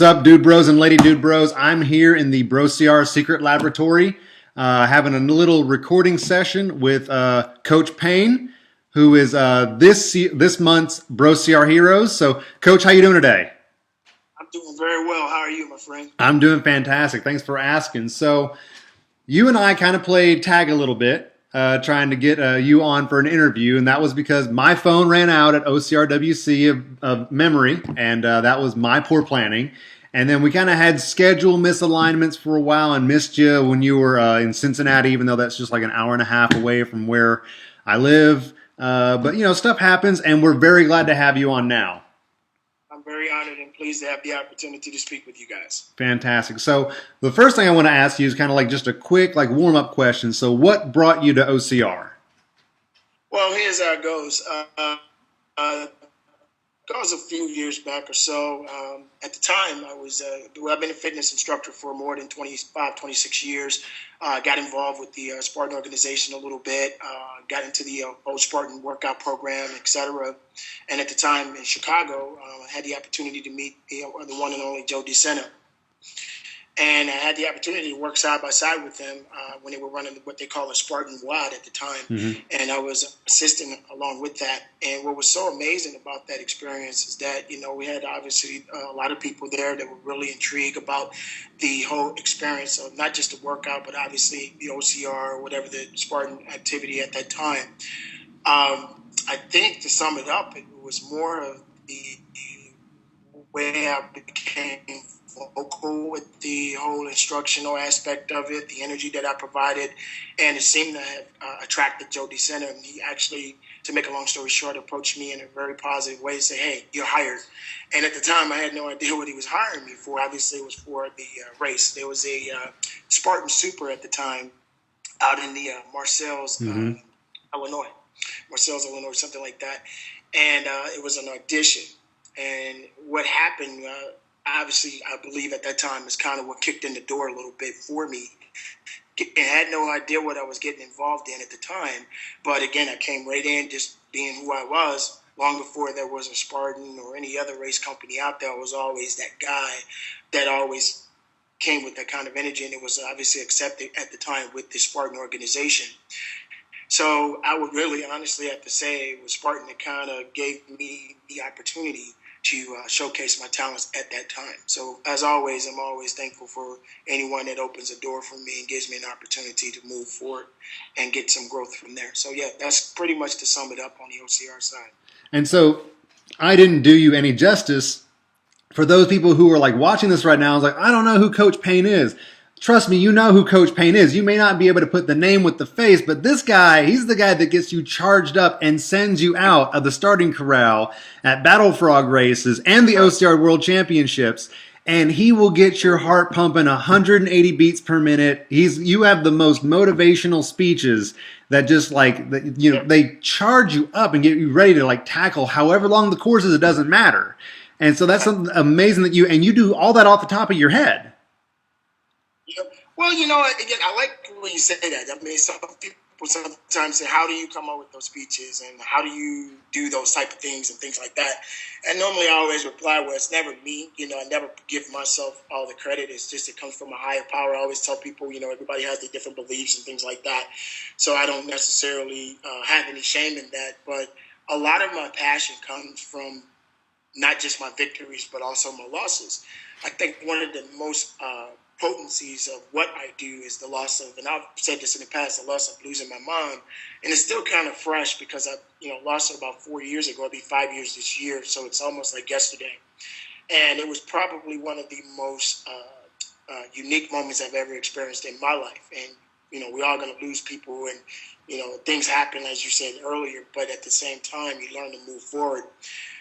up, dude bros and lady dude bros? I'm here in the BROCR secret laboratory, having a little recording session with Coach Payne, who is this month's BROCR Heroes. So, Coach, how you doing today? I'm doing very well. How are you, my friend? I'm doing fantastic. Thanks for asking. So, you and I kind of played tag a little bit, trying to get you on for an interview, and that was because my phone ran out at OCRWC of memory, and that was my poor planning. And then we kind of had schedule misalignments for a while and missed you when you were in Cincinnati, even though that's just like an hour and a half away from where I live. But, stuff happens, and we're very glad to have you on now. I'm very honored and pleased to have the opportunity to speak with you guys. Fantastic. So the first thing I want to ask you is kind of like just a quick like warm-up question. So what brought you to OCR? Well, here's how it goes. Goes a few years back or so. At the time, I've been a fitness instructor for more than 25, 26 years. Got involved with the Spartan organization a little bit, got into the old Spartan workout program, etc. And at the time in Chicago, I had the opportunity to meet the one and only Joe DeSena. And I had the opportunity to work side by side with them when they were running what they call a Spartan WOD at the time. Mm-hmm. And I was assisting along with that. And what was so amazing about that experience is that, we had obviously a lot of people there that were really intrigued about the whole experience of not just the workout, but obviously the OCR or whatever the Spartan activity at that time. I think to sum it up, it was more of the way I became vocal with the whole instructional aspect of it, the energy that I provided, and it seemed to have attracted Joe DeSena. And he actually, to make a long story short, approached me in a very positive way to say, "Hey, you're hired." And at the time, I had no idea what he was hiring me for. Obviously, it was for the race. There was a Spartan Super at the time out in the Marseilles, Illinois, something like that. And it was an audition. And what happened, obviously, I believe at that time is kind of what kicked in the door a little bit for me. I had no idea what I was getting involved in at the time. But again, I came right in just being who I was. Long before there was a Spartan or any other race company out there, I was always that guy that always came with that kind of energy. And it was obviously accepted at the time with the Spartan organization. So I would really honestly have to say it was Spartan that kind of gave me the opportunity to showcase my talents at that time. So as always, I'm always thankful for anyone that opens a door for me and gives me an opportunity to move forward and get some growth from there. So yeah, that's pretty much to sum it up on the OCR side. And so I didn't do you any justice. For those people who are like watching this right now, I was like, I don't know who Coach Payne is. Trust me, you know who Coach Payne is. You may not be able to put the name with the face, but this guy, he's the guy that gets you charged up and sends you out of the starting corral at Battle Frog races and the OCR World Championships. And he will get your heart pumping 180 beats per minute. You have the most motivational speeches that just they charge you up and get you ready to like tackle however long the course is. It doesn't matter. And so that's something amazing that you do all that off the top of your head. Well, again, I like when you say that. I mean, some people sometimes say, how do you come up with those speeches and how do you do those type of things and things like that? And normally I always reply, well, it's never me. I never give myself all the credit. It's just it comes from a higher power. I always tell people, everybody has their different beliefs and things like that. So I don't necessarily have any shame in that. But a lot of my passion comes from not just my victories, but also my losses. I think one of the most potencies of what I do is the loss of, and I've said this in the past, the loss of losing my mom. And it's still kind of fresh because I, lost her about 4 years ago. It'll be 5 years this year. So it's almost like yesterday. And it was probably one of the most unique moments I've ever experienced in my life. And, we're all going to lose people and, things happen, as you said earlier, but at the same time, you learn to move forward.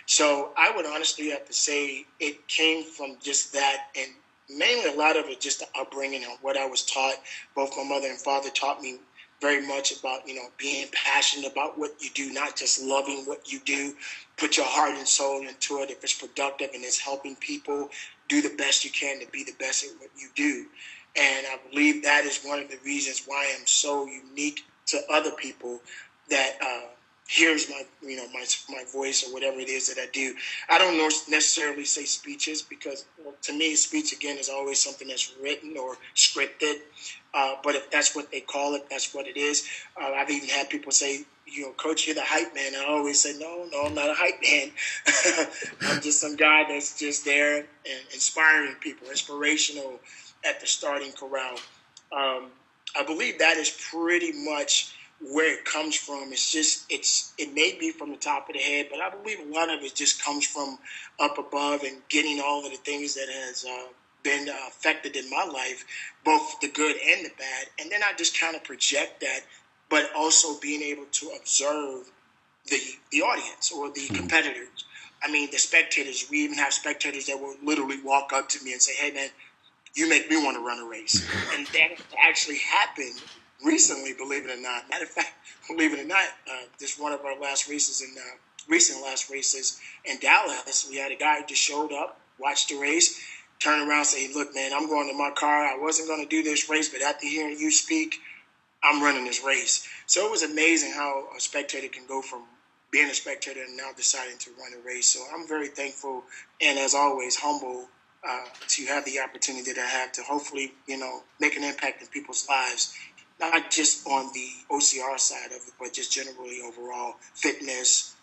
So I would honestly have to say it came from just that, and mainly a lot of it just the upbringing and what I was taught. Both my mother and father taught me very much about, being passionate about what you do, not just loving what you do. Put your heart and soul into it. If it's productive and it's helping people, do the best you can to be the best at what you do. And I believe that is one of the reasons why I'm so unique to other people that hears my voice or whatever it is that I do. I don't necessarily say speeches because, well, to me, speech again is always something that's written or scripted. But if that's what they call it, that's what it is. I've even had people say, Coach, you're the hype man. I always say, no, I'm not a hype man. I'm just some guy that's just there and inspiring people, inspirational at the starting corral. I believe that is pretty much where it comes from. It may be from the top of the head, but I believe a lot of it just comes from up above and getting all of the things that has been affected in my life, both the good and the bad. And then I just kind of project that, but also being able to observe the audience or the competitors. I mean, the spectators. We even have spectators that will literally walk up to me and say, "Hey, man, you make me want to run a race." And that actually happened recently, believe it or not. Matter of fact, believe it or not, this one of our last races recent last races in Dallas, we had a guy who just showed up, watched the race, turned around and said, "Hey, look, man, I'm going to my car. I wasn't going to do this race, but after hearing you speak, I'm running this race." So it was amazing how a spectator can go from being a spectator and now deciding to run a race. So I'm very thankful and, as always, humble to have the opportunity that I have to hopefully, make an impact in people's lives, not just on the OCR side of it, but just generally overall fitness,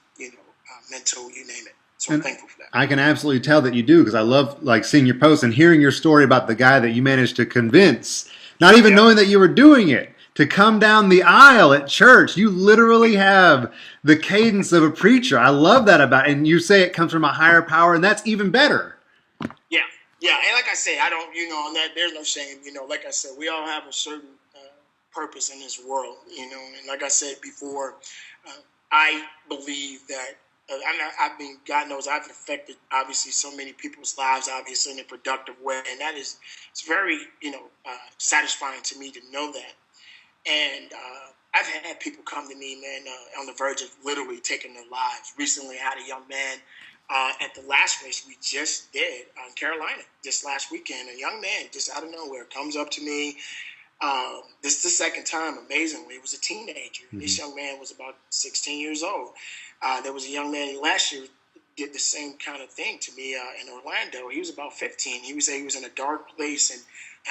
mental, you name it. So I'm thankful for that. I can absolutely tell that you do, because I love seeing your posts and hearing your story about the guy that you managed to convince, not even knowing that you were doing it, to come down the aisle at church. You literally have the cadence of a preacher. I love that about it. And you say it comes from a higher power, and that's even better. Yeah. And like I say, I don't, on that, there's no shame. Like I said, we all have a certain purpose in this world, and like I said before, I believe that, God knows I've affected, obviously, so many people's lives, obviously, in a productive way. And it's very, satisfying to me to know that. And I've had people come to me, man, on the verge of literally taking their lives. Recently, I had a young man at the last race we just did in Carolina this last weekend. A young man just out of nowhere comes up to me. This is the second time, amazingly. It was a teenager. Mm-hmm. This young man was about 16 years old. There was a young man last year did the same kind of thing to me in Orlando. He was about 15. He was in a dark place, and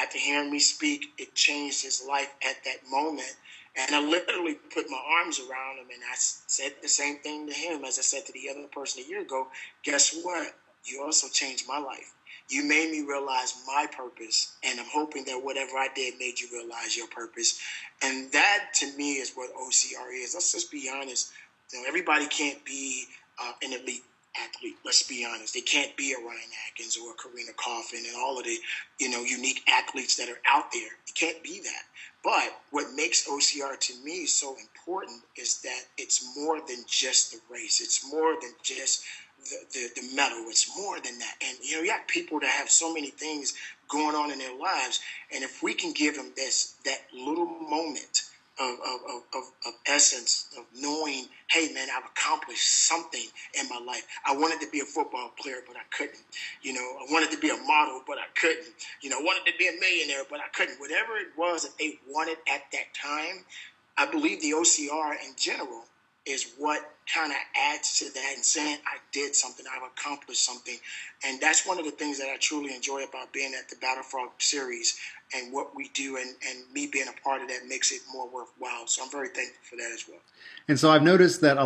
after hearing me speak, it changed his life at that moment. And I literally put my arms around him, and I said the same thing to him as I said to the other person a year ago. Guess what? You also changed my life. You made me realize my purpose, and I'm hoping that whatever I did made you realize your purpose. And that, to me, is what OCR is. Let's just be honest. Everybody can't be an elite athlete. Let's be honest. They can't be a Ryan Atkins or a Karina Coffin and all of the, unique athletes that are out there. You can't be that. But what makes OCR to me so important is that it's more than just the race. It's more than just the medal. It's more than that. And, you have people that have so many things going on in their lives. And if we can give them that little moment of essence of knowing, hey, man, I've accomplished something in my life. I wanted to be a football player, but I couldn't. I wanted to be a model, but I couldn't. I wanted to be a millionaire, but I couldn't. Whatever it was that they wanted at that time, I believe the OCR in general is what kind of adds to that and saying I did something, I've accomplished something. And that's one of the things that I truly enjoy about being at the Battle Frog series and what we do, and me being a part of that makes it more worthwhile. So I'm very thankful for that as well. And so I've noticed that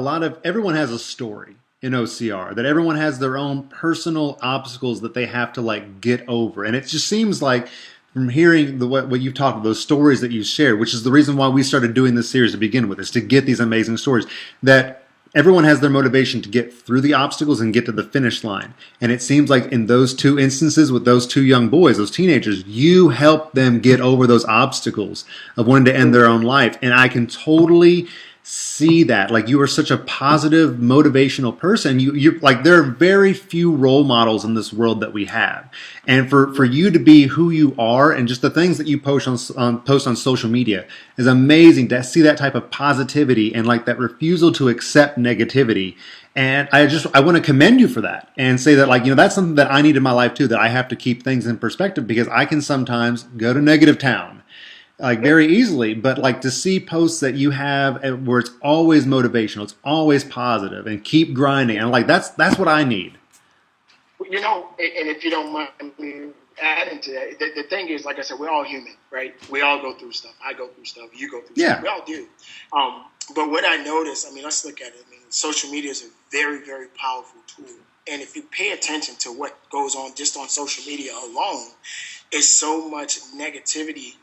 everyone has a story in OCR, that everyone has their own personal obstacles that they have to get over. And it just seems like, from hearing what you've talked about, those stories that you shared, which is the reason why we started doing this series to begin with, is to get these amazing stories, that everyone has their motivation to get through the obstacles and get to the finish line. And it seems like in those two instances with those two young boys, those teenagers, you helped them get over those obstacles of wanting to end their own life. And I can totally see that. You are such a positive, motivational person. You there are very few role models in this world that we have. And for you to be who you are, and just the things that you post on social media, is amazing to see that type of positivity and that refusal to accept negativity. And I want to commend you for that, and say that that's something that I need in my life too, that I have to keep things in perspective, because I can sometimes go to negative town. like very easily. But like to see posts that you have where it's always motivational, it's always positive, and keep grinding, and like that's what I need. You know, and if you don't mind me adding to that, the thing is, like I said, we're all human, right? We all go through stuff. I go through stuff. You go through stuff. We all do. But what I notice, I mean, let's look at it. I mean, social media is a very, very powerful tool. And if you pay attention to what goes on just on social media alone, it's so much negativity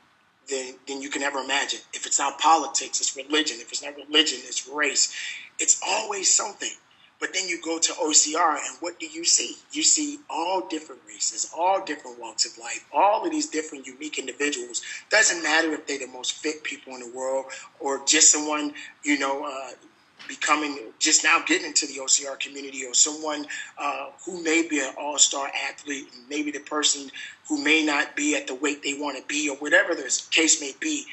than you can ever imagine. If it's not politics, it's religion. If it's not religion, it's race. It's always something. But then you go to OCR, and what do you see? You see all different races, all different walks of life, all of these different unique individuals. Doesn't matter if they're the most fit people in the world or just someone, becoming, just now getting into the OCR community, or someone who may be an all-star athlete, and maybe the person who may not be at the weight they want to be, or whatever the case may be.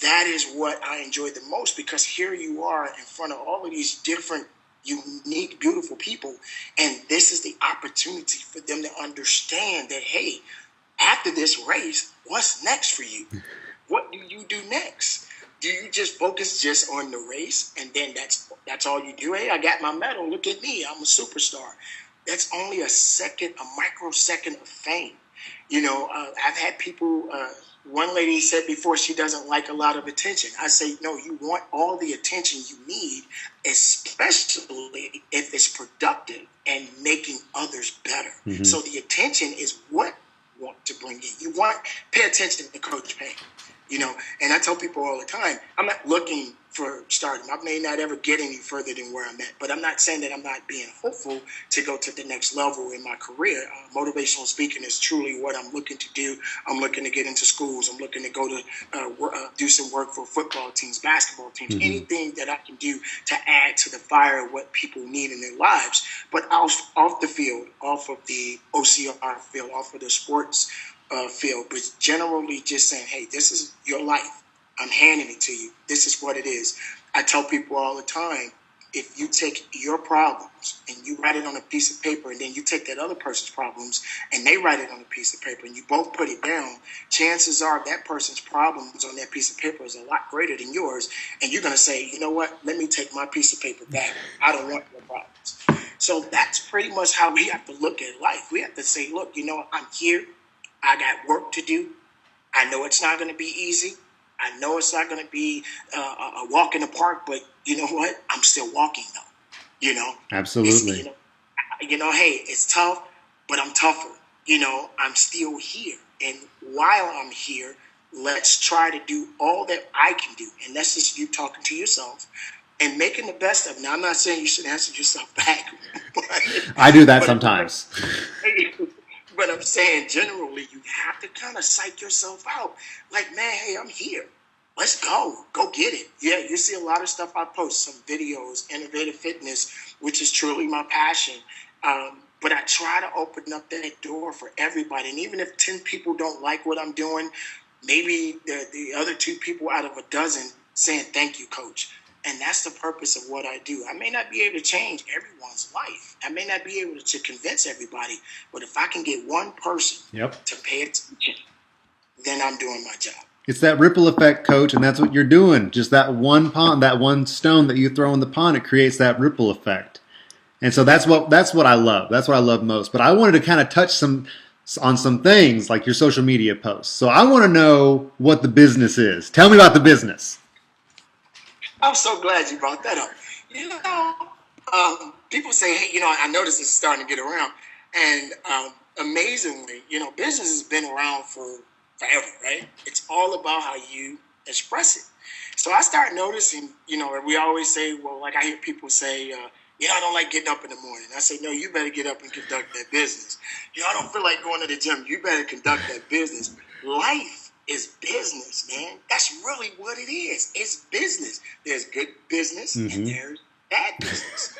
That is what I enjoy the most, because here you are in front of all of these different unique, beautiful people, and this is the opportunity for them to understand that, hey, after this race, what's next for you? What do you do next? Do you just focus just on the race, and then that's all you do? Hey, I got my medal. Look at me. I'm a superstar. That's only a microsecond of fame. I've had people, one lady said before she doesn't like a lot of attention. I say, no, you want all the attention you need, especially if it's productive and making others better. Mm-hmm. So the attention is what you want to bring in. Pay attention to Coach Payne. And I tell people all the time, I'm not looking for stardom. I may not ever get any further than where I'm at, but I'm not saying that I'm not being hopeful to go to the next level in my career. Motivational speaking is truly what I'm looking to do. I'm looking to get into schools. I'm looking to go to do some work for football teams, basketball teams, mm-hmm. anything that I can do to add to the fire of what people need in their lives. But off the field, off of the OCR field, off of the sports field, but generally just saying, hey, this is your life. I'm handing it to you. This is what it is. I tell people all the time, if you take your problems and you write it on a piece of paper, and then you take that other person's problems and they write it on a piece of paper, and you both put it down, chances are that person's problems on that piece of paper is a lot greater than yours. And you're going to say, you know what? Let me take my piece of paper back. I don't want your problems. So that's pretty much how we have to look at life. We have to say, look, I'm here. I got work to do. I know it's not going to be easy. I know it's not going to be a walk in the park, but you know what? I'm still walking though. Absolutely. Hey, it's tough, but I'm tougher. I'm still here. And while I'm here, let's try to do all that I can do. And that's just you talking to yourself and making the best of it. Now, I'm not saying you should answer yourself back. I do that sometimes. But I'm saying generally, you have to kind of psych yourself out. Like, man, hey, I'm here. Let's go. Go get it. Yeah, you see a lot of stuff I post, some videos, innovative fitness, which is truly my passion. But I try to open up that door for everybody. And even if 10 people don't like what I'm doing, maybe the other 2 people out of a dozen saying, thank you, coach. And that's the purpose of what I do. I may not be able to change everyone's life. I may not be able to convince everybody. But if I can get one person to pay attention, then I'm doing my job. It's that ripple effect, coach, and that's what you're doing. Just that one pond, that one stone that you throw in the pond, it creates that ripple effect. And so that's what I love. That's what I love most. But I wanted to kind of touch on some things like your social media posts. So I want to know what the business is. Tell me about the business. I'm so glad you brought that up. People say, hey, I noticed this is starting to get around. And amazingly, business has been around for forever, right? It's all about how you express it. So I start noticing, we always say, well, like I hear people say, I don't like getting up in the morning. I say, no, you better get up and conduct that business. I don't feel like going to the gym. You better conduct that business. Life is business, man. That's really what it is. It's business. There's good business and there's bad business.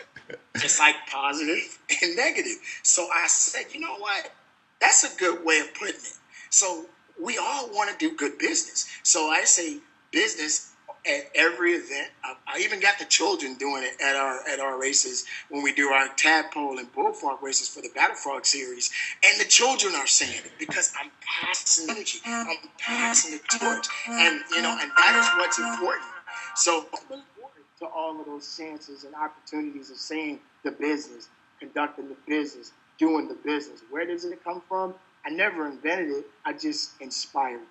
Just like positive and negative. So I said, you know what? That's a good way of putting it. So we all want to do good business. So I say business at every event. I even got the children doing it at our races when we do our tadpole and bullfrog races for the Battle Frog series. And the children are saying it because I'm passing energy, I'm passing the torch, and and that is what's important. So I look forward to all of those chances and opportunities of saying the business, conducting the business, doing the business. Where does it come from? I never invented it. I just inspired it.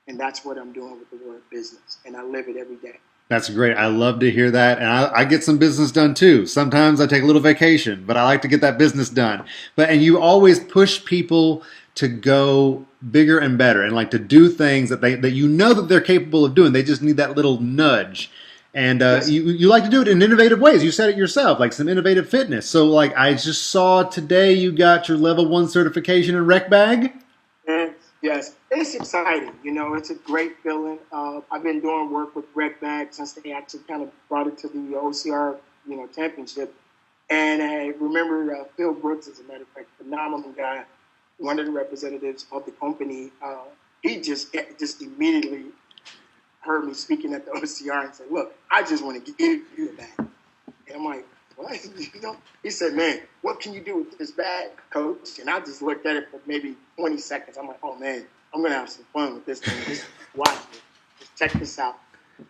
And that's what I'm doing with the word business. And I live it every day. That's great. I love to hear that. And I get some business done too. Sometimes I take a little vacation, but I like to get that business done. And you always push people to go bigger and better and like to do things that that you know that they're capable of doing. They just need that little nudge. And Yes. you like to do it in innovative ways. You said it yourself, like some innovative fitness. So like I just saw today you got your level 1 certification in rec bag. Yes, it's exciting. It's a great feeling. I've been doing work with Rec Bag since they actually kind of brought it to the OCR, championship. And I remember Phil Brooks, as a matter of fact, phenomenal guy, one of the representatives of the company. He just immediately heard me speaking at the OCR and said, "Look, I just want to give you a bag." And I'm like, "What?" He said, "Man, what can you do with this bag, coach?" And I just looked at it for maybe 20 seconds. I'm like, "Oh man, I'm gonna have some fun with this thing. Just watch it. Just check this out."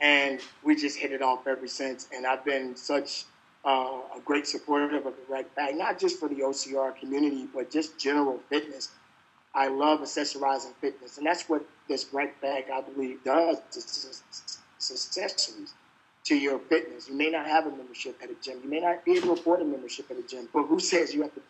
And we just hit it off ever since. And I've been such a great supporter of the rec bag, not just for the OCR community, but just general fitness. I love accessorizing fitness, and that's what this rec bag, I believe, does. It's accessories to your fitness. You may not have a membership at a gym. You may not be able to afford a membership at a gym. But who says you have to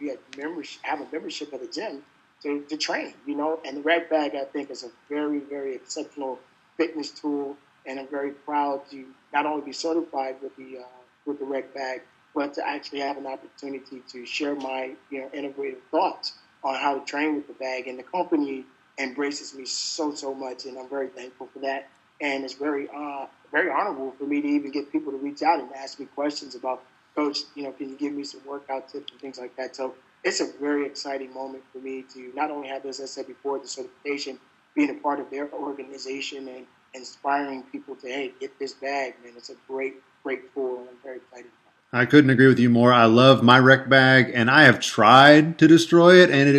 have a membership at a gym to train? And the rec bag, I think, is a very, very exceptional fitness tool, and I'm very proud to not only be certified with the rec bag, but to actually have an opportunity to share my innovative thoughts on how to train with the bag. And the company embraces me so much, and I'm very thankful for that. And it's very honorable for me to even get people to reach out and ask me questions about, "Coach, can you give me some workout tips and things like that?" So it's a very exciting moment for me to not only have, as I said before, the certification, being a part of their organization and inspiring people to, hey, get this bag, man. It's a great tool, and I'm very excited about it. I couldn't agree with you more. I love my rec bag, and I have tried to destroy it, and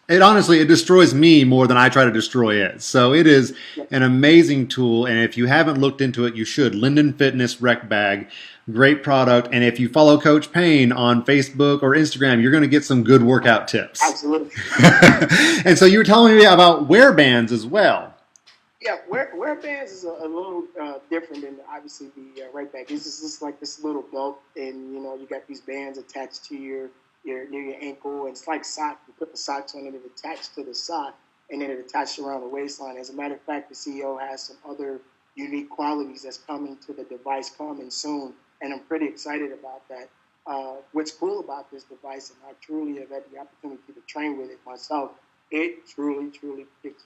it honestly destroys me more than I try to destroy it. So it is an amazing tool, and if you haven't looked into it, you should. Linden Fitness Rec Bag, great product. And if you follow Coach Payne on Facebook or Instagram, you're going to get some good workout tips. Absolutely. And so you were telling me about wear bands as well. Yeah, wear bands is a little different than obviously the right back. It's just like this little belt, and you got these bands attached to your ankle, and it's like sock. You put the socks on it, it attached to the sock, and then it attached around the waistline. As a matter of fact, the CEO has some other unique qualities that's coming to the device coming soon, and I'm pretty excited about that. What's cool about this device, and I truly have had the opportunity to train with it myself, it truly kicks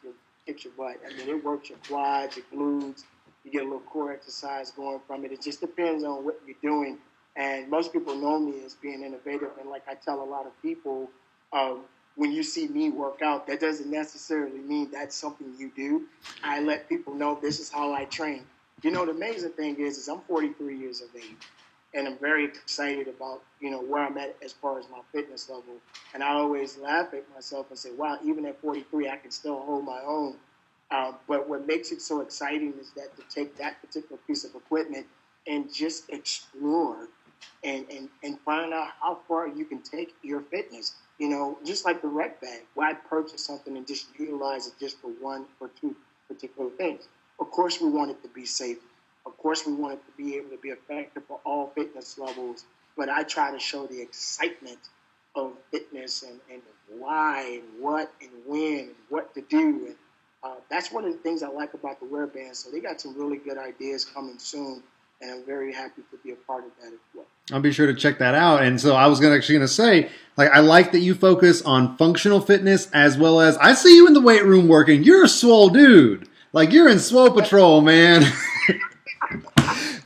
your butt. I mean, it works your quads, your glutes. You get a little core exercise going from it. It just depends on what you're doing. And most people know me as being innovative. And like I tell a lot of people, when you see me work out, that doesn't necessarily mean that's something you do. I let people know this is how I train. The amazing thing is I'm 43 years of age. And I'm very excited about, where I'm at as far as my fitness level. And I always laugh at myself and say, wow, even at 43, I can still hold my own. But what makes it so exciting is that to take that particular piece of equipment and just explore and find out how far you can take your fitness. Just like the rec bag, where I purchase something and just utilize it just for one or two particular things. Of course, we want it to be safe. Of course, we want it to be able to be effective for all fitness levels, but I try to show the excitement of fitness and why and what and when and what to do. And that's one of the things I like about the wear band. So they got some really good ideas coming soon, and I'm very happy to be a part of that as well. I'll be sure to check that out. And so I was going to say, like, I like that you focus on functional fitness as well as I see you in the weight room working. You're a swole dude. Like, you're in Swole Patrol, man.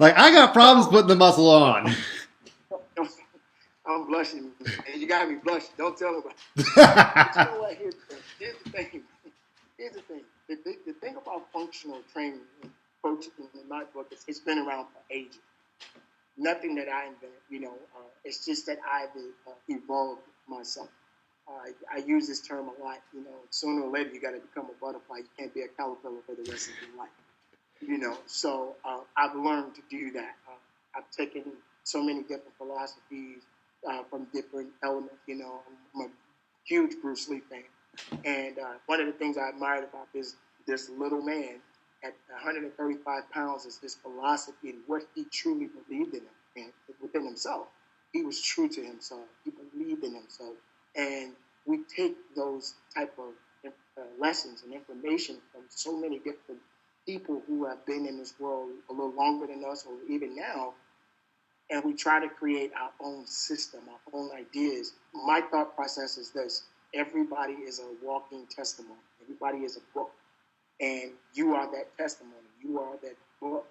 Like, I got problems putting the muscle on. I'm blushing, and you got me blushing. Don't tell nobody. But you know what? Here's the thing. The thing about functional training, coaching in my book, it's been around for ages. Nothing that I invented, it's just that I've evolved myself. I use this term a lot. Sooner or later you got to become a butterfly. You can't be a caterpillar for the rest of your life. So I've learned to do that. I've taken so many different philosophies from different elements. I'm a huge Bruce Lee fan, and one of the things I admired about this little man at 135 pounds is his philosophy and what he truly believed in and within himself. He was true to himself. He believed in himself, and we take those type of lessons and information from so many different people who have been in this world a little longer than us or even now, and we try to create our own system, our own ideas. My thought process is this: everybody is a walking testimony. Everybody is a book, and you are that testimony. You are that book.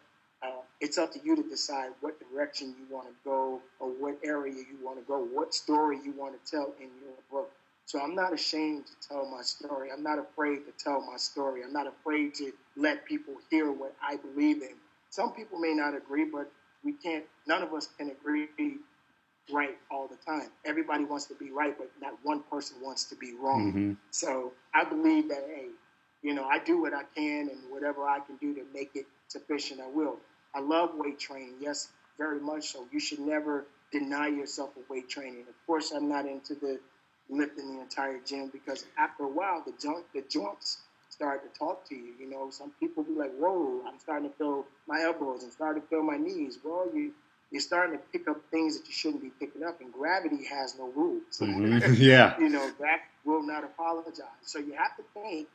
It's up to you to decide what direction you want to go or what area you want to go, what story you want to tell in your book. So I'm not ashamed to tell my story. I'm not afraid to tell my story. I'm not afraid to let people hear what I believe in. Some people may not agree, but none of us can agree right all the time. Everybody wants to be right, but not one person wants to be wrong. Mm-hmm. So I believe that, I do what I can, and whatever I can do to make it sufficient, I will. I love weight training. Yes, very much so. You should never deny yourself of weight training. Of course, I'm not into the lifting the entire gym, because after a while, the joints start to talk to you. Some people be like, whoa, I'm starting to feel my elbows. I'm starting to feel my knees. Well, you're starting to pick up things that you shouldn't be picking up, and gravity has no rules. Mm-hmm. Yeah. That will not apologize. So you have to think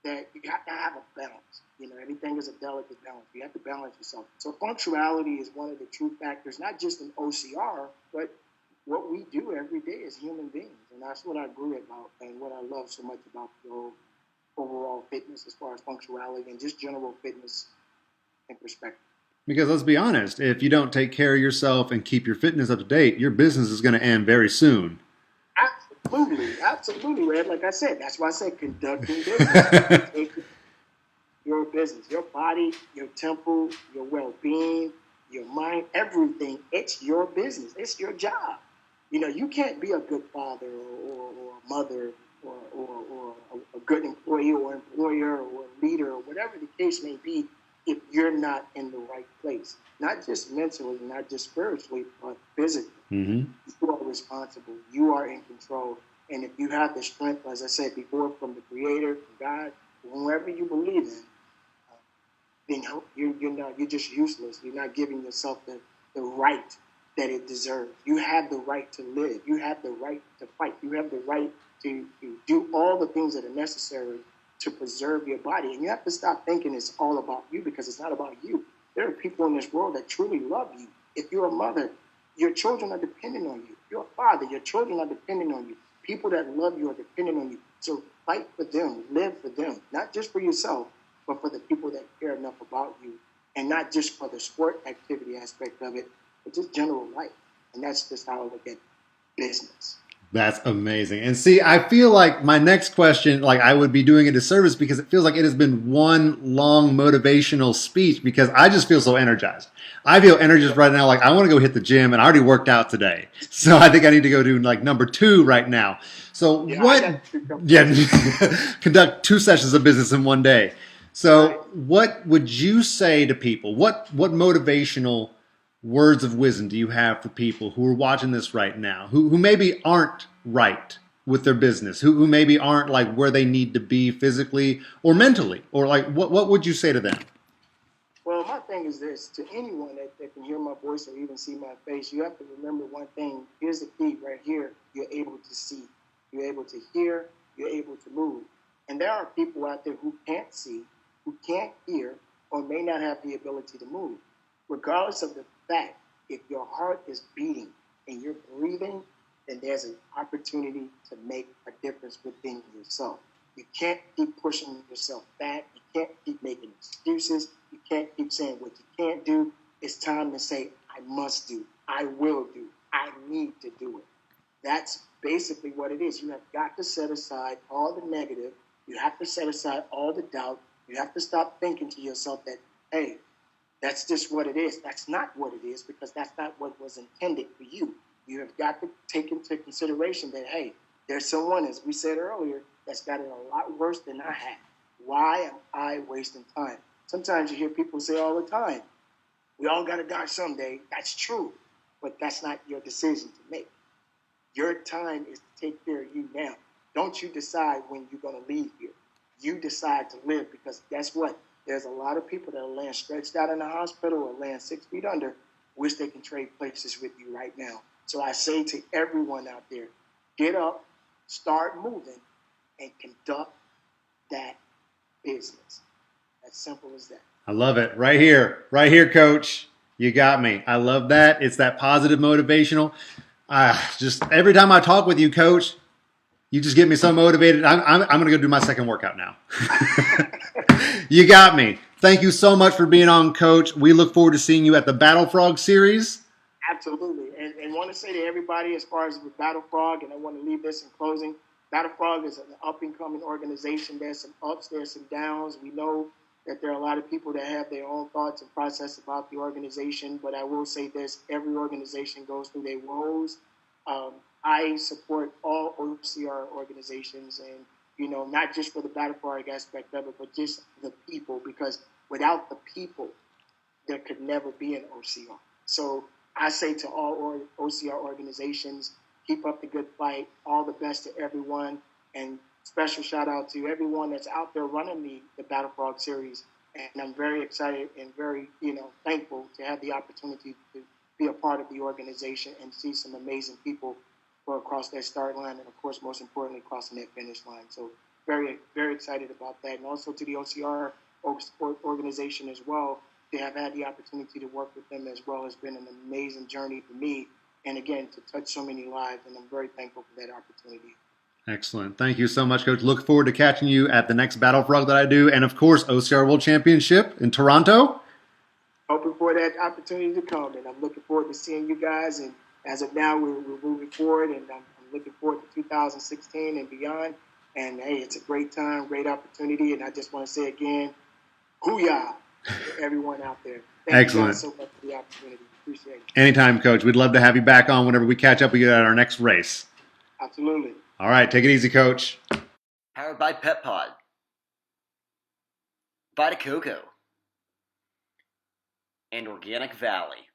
that you have to have a balance. Everything is a delicate balance. You have to balance yourself. So punctuality is one of the true factors, not just in OCR, but what we do every day as human beings. And that's what I agree about and what I love so much about the whole overall fitness as far as punctuality and just general fitness and perspective. Because let's be honest, if you don't take care of yourself and keep your fitness up to date, your business is going to end very soon. Absolutely, Red. Like I said, that's why I said conducting business. Your business, your body, your temple, your well-being, your mind, everything. It's your business. It's your job. You can't be a good father or mother or a good employee or employer or leader or whatever the case may be if you're not in the right place. Not just mentally, not just spiritually, but physically. Mm-hmm. You are responsible. You are in control. And if you have the strength, as I said before, from the Creator, from God, whoever you believe in, then you're just useless. You're not giving yourself the right that it deserves. You have the right to live. You have the right to fight. You have the right to do all the things that are necessary to preserve your body. And you have to stop thinking it's all about you, because it's not about you. There are people in this world that truly love you. If you're a mother, your children are dependent on you. If you're a father, your children are dependent on you. People that love you are dependent on you. So fight for them, live for them, not just for yourself, but for the people that care enough about you, and not just for the sport activity aspect of it, but just general life. And that's just how I look at business. That's amazing. And see, I feel like my next question, like I would be doing a disservice, because it feels like it has been one long motivational speech, because I just feel so energized. I feel energized right now. Like I want to go hit the gym, and I already worked out today. So I think I need to go do like number 2 right now. So conduct 2 sessions of business in one day. So what would you say to people? What motivational words of wisdom do you have for people who are watching this right now, who maybe aren't right with their business, who maybe aren't like where they need to be physically or mentally, or like what would you say to them? Well, my thing is this: to anyone that can hear my voice or even see my face, you have to remember one thing. Here's the key right here: you're able to see, you're able to hear, you're able to move. And there are people out there who can't see, who can't hear, or may not have the ability to move. Regardless of the fact, if your heart is beating and you're breathing, then there's an opportunity to make a difference within yourself. You can't keep pushing yourself back. You can't keep making excuses. You can't keep saying what you can't do. It's time to say, I must do, I will do, I need to do it. That's basically what it is. You have got to set aside all the negative. You have to set aside all the doubt. You have to stop thinking to yourself that hey, that's just what it is. That's not what it is, because that's not what was intended for you. You have got to take into consideration that, hey, there's someone, as we said earlier, that's got it a lot worse than I have. Why am I wasting time? Sometimes you hear people say all the time, we all got to die someday. That's true, but that's not your decision to make. Your time is to take care of you now. Don't you decide when you're going to leave here. You decide to live, because guess what? There's a lot of people that are laying stretched out in the hospital or laying 6 feet under, wish they can trade places with you right now. So I say to everyone out there, get up, start moving, and conduct that business. As simple as that. I love it. Right here, coach. You got me. I love that. It's that positive motivational. Just every time I talk with you, coach, you just get me so motivated. I'm going to go do my second workout now. You got me. Thank you so much for being on, coach. We look forward to seeing you at the Battle Frog series. Absolutely. And want to say to everybody, as far as with Battle Frog, and I want to leave this in closing, Battle Frog is an up-and-coming organization. There's some ups, there's some downs. We know that there are a lot of people that have their own thoughts and process about the organization, but I will say this, every organization goes through their woes. I support all OCR organizations, and, not just for the Battle Frog aspect of it, but just the people, because without the people, there could never be an OCR. So I say to all OCR organizations, keep up the good fight. All the best to everyone. And special shout out to everyone that's out there running the Battle Frog series. And I'm very excited and very, thankful to have the opportunity to be a part of the organization and see some amazing people go across that start line and, of course, most importantly, crossing that finish line. So very, very excited about that. And also to the OCR organization as well, to have had the opportunity to work with them as well has been an amazing journey for me. And again, to touch so many lives, and I'm very thankful for that opportunity. Excellent. Thank you so much, coach. Look forward to catching you at the next Battle Frog that I do. And of course, OCR World Championship in Toronto. Hoping for that opportunity to come. And I'm looking forward to seeing you guys. And as of now, we're moving forward. And I'm looking forward to 2016 and beyond. And hey, it's a great time, great opportunity. And I just want to say again, hoo-yah to everyone out there. Thank you guys so much for the opportunity. Appreciate it. Anytime, coach. We'd love to have you back on whenever we catch up with you at our next race. Absolutely. All right. Take it easy, coach. Powered by Pet Pod. Vita Coco. And Organic Valley.